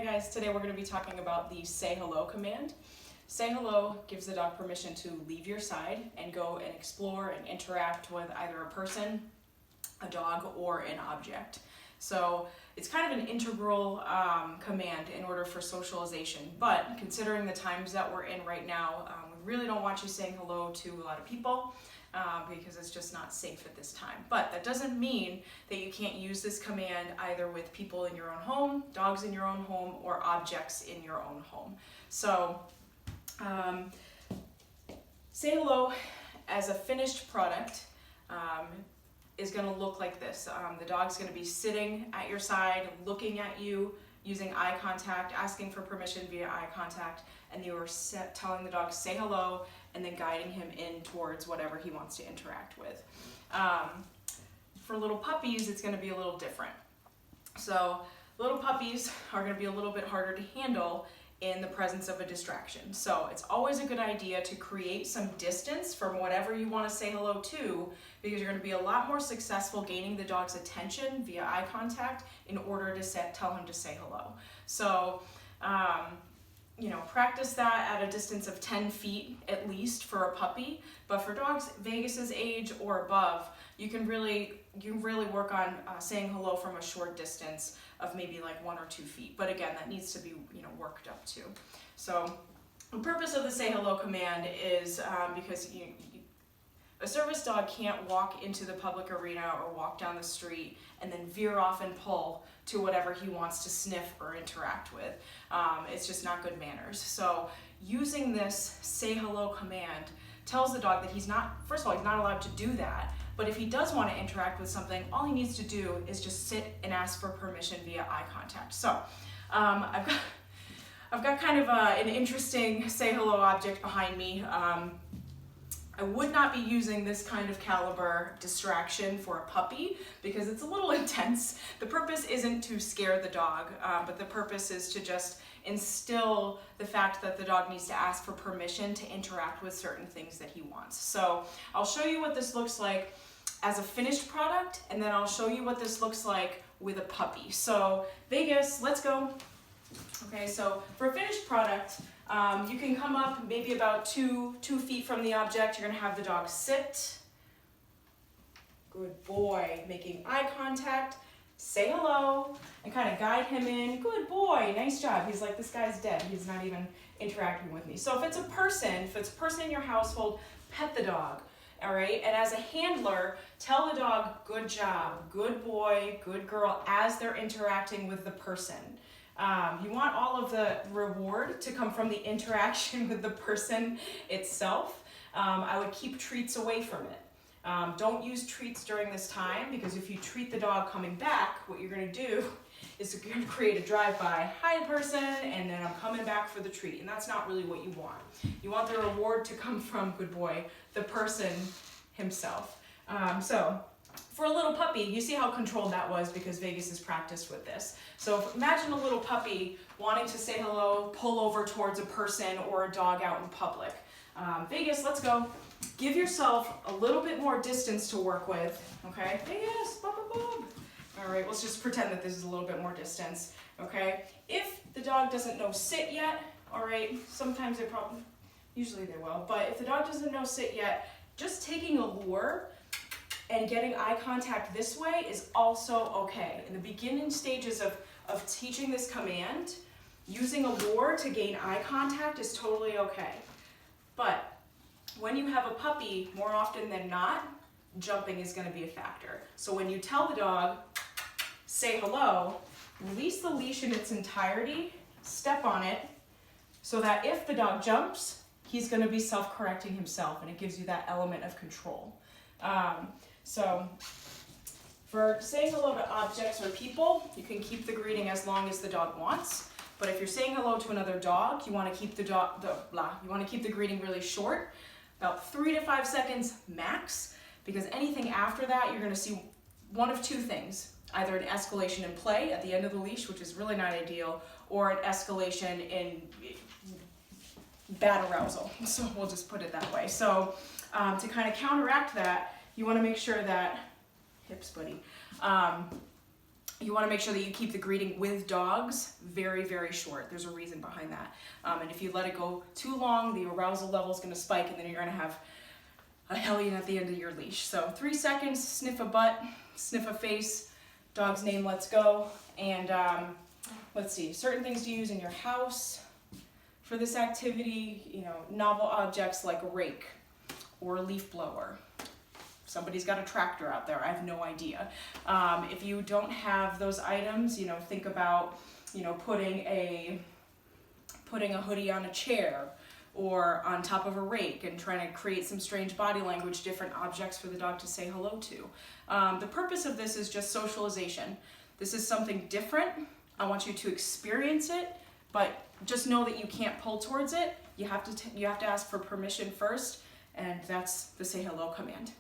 Hi guys, today we're going to be talking about the say hello command. Say hello gives the dog permission to leave your side and go and explore and interact with either a person, a dog, or an object. So it's kind of an integral command in order for socialization, but considering the times that we're in right now, we really don't want you saying hello to a lot of people because it's just not safe at this time. But that doesn't mean that you can't use this command either with people in your own home, dogs in your own home, or objects in your own home. So say hello as a finished product is going to look like this. The dog's going to be sitting at your side, looking at you, using eye contact, asking for permission via eye contact, and you are telling the dog say hello and then guiding him in towards whatever he wants to interact with. For little puppies, it's going to be a little different. So little puppies are going to be a little bit harder to handle in the presence of a distraction. So it's always a good idea to create some distance from whatever you want to say hello to, because you're going to be a lot more successful gaining the dog's attention via eye contact in order to tell him to say hello. So, practice that at a distance of 10 feet at least for a puppy. But for dogs Vegas's age or above, you can really work on saying hello from a short distance of maybe like 1 or 2 feet. But again, that needs to be worked up to. So the purpose of the say hello command is because a service dog can't walk into the public arena or walk down the street and then veer off and pull to whatever he wants to sniff or interact with. It's just not good manners. So using this say hello command tells the dog that first of all, he's not allowed to do that. But if he does want to interact with something, all he needs to do is just sit and ask for permission via eye contact. So I've got kind of an interesting say hello object behind me. I would not be using this kind of caliber distraction for a puppy because it's a little intense. The purpose isn't to scare the dog, but the purpose is to just instill the fact that the dog needs to ask for permission to interact with certain things that he wants. So I'll show you what this looks like as a finished product, and then I'll show you what this looks like with a puppy. So Vegas, let's go. Okay, so for a finished product, you can come up maybe about 2 feet from the object. You're gonna have the dog sit. Good boy, making eye contact, say hello, and kind of guide him in. Good boy, nice job. He's like, this guy's dead. He's not even interacting with me. So if it's a person in your household, pet the dog, all right? And as a handler, tell the dog, good job, good boy, good girl, as they're interacting with the person. You want all of the reward to come from the interaction with the person itself. I would keep treats away from it. Don't use treats during this time, because if you treat the dog coming back, what you're going to do is you're going to create a drive-by, hi person, and then I'm coming back for the treat. And that's not really what you want. You want the reward to come from, good boy, the person himself. So for a little puppy, you see how controlled that was because Vegas has practiced with this. So imagine a little puppy wanting to say hello, pull over towards a person or a dog out in public. Vegas, let's go. Give yourself a little bit more distance to work with, okay? Vegas, boom, boom, boom. All right, let's just pretend that this is a little bit more distance, okay? If the dog doesn't know sit yet, all right, sometimes usually they will, but if the dog doesn't know sit yet, just taking a lure and getting eye contact this way is also okay. In the beginning stages of teaching this command, using a lure to gain eye contact is totally okay. But when you have a puppy, more often than not, jumping is going to be a factor. So when you tell the dog, say hello, release the leash in its entirety, step on it, so that if the dog jumps, he's going to be self-correcting himself, and it gives you that element of control. So for saying hello to objects or people, you can keep the greeting as long as the dog wants. But if you're saying hello to another dog, you want to keep the greeting really short, about 3 to 5 seconds max, because anything after that, you're going to see one of 2 things. Either an escalation in play at the end of the leash, which is really not ideal, or an escalation in bad arousal. So we'll just put it that way. So to kind of counteract that, you want to make sure that, hips buddy, You want to make sure that you keep the greeting with dogs very, very short. There's a reason behind that. And if you let it go too long, the arousal level is going to spike, and then you're going to have a hellion at the end of your leash. So 3 seconds, sniff a butt, sniff a face, dog's name, let's go. And let's see, certain things to use in your house for this activity, you know, novel objects like a rake or a leaf blower. Somebody's got a tractor out there, I have no idea. If you don't have those items, you know, think about, you know, putting a hoodie on a chair or on top of a rake and trying to create some strange body language, different objects for the dog to say hello to. The purpose of this is just socialization. This is something different. I want you to experience it, but just know that you can't pull towards it. You have to ask for permission first, and that's the say hello command.